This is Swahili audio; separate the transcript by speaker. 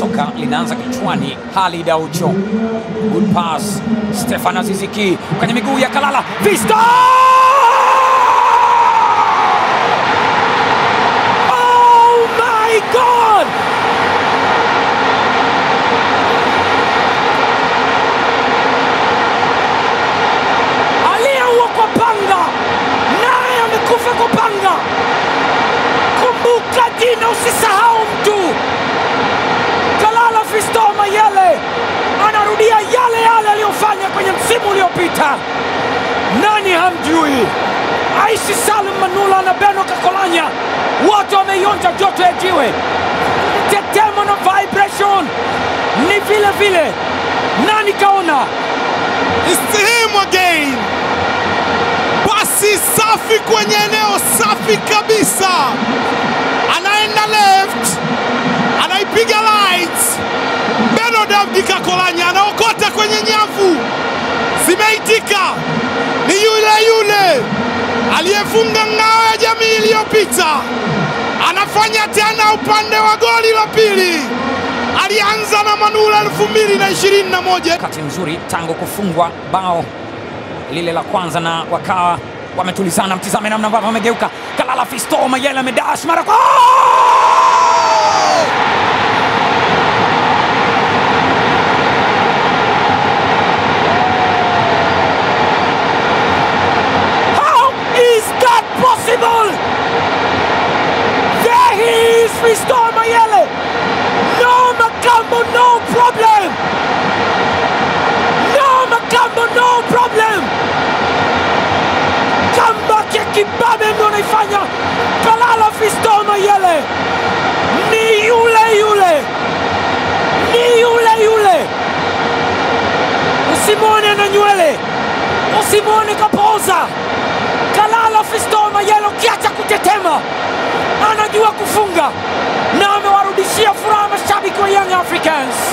Speaker 1: soka linaanza kichwani. Khalid Aucho, good pass, Stefan Aziziki kwenye miguu ya Kalala Fiston! Oh my God! Aliyeua kwa panga naye amekufa kwa panga. Kumbuka jina, usisahau mtu. Kalala Fiston Mayele anarudia yale yale aliyofanya kwenye msimu uliopita. Nani hamjui? Aishi Salim Manula na Beno Kakolanya wote wameionja joto ya jiwe. Tetemo na vibration ni vile vile. Nani kaona?
Speaker 2: It's him again. Pasi safi kwenye eneo safi kabisa. Anaenda left, anaipiga right. Beno David Kakolanya anaokota kwenye nyavu. Zimeitika. Ni yule yule aliyefunga ngao ya jamii iliyopita. Anafanya tena upande wa goli la pili. Alianza na Manula 2021.
Speaker 1: Kati nzuri tangu kufungwa bao lile la kwanza na wakawa wametulizana. Mtizame namna ambavyo wamegeuka. Kalala Fiston Mayele amedash mara kwa possible. There he is, Fiston Mayele. No Makambo, no problem. No Makambo, no problem. Comeback ya kibabe ndio anaifanya Kalala Fiston Mayele. Ni yule yule. Ni yule yule. Usimwone na nywele. Usimwone kapoza. Kalala Fiston Mayele ukiacha kutetema anajua kufunga na amewarudishia furaha mashabiki wa Young Africans.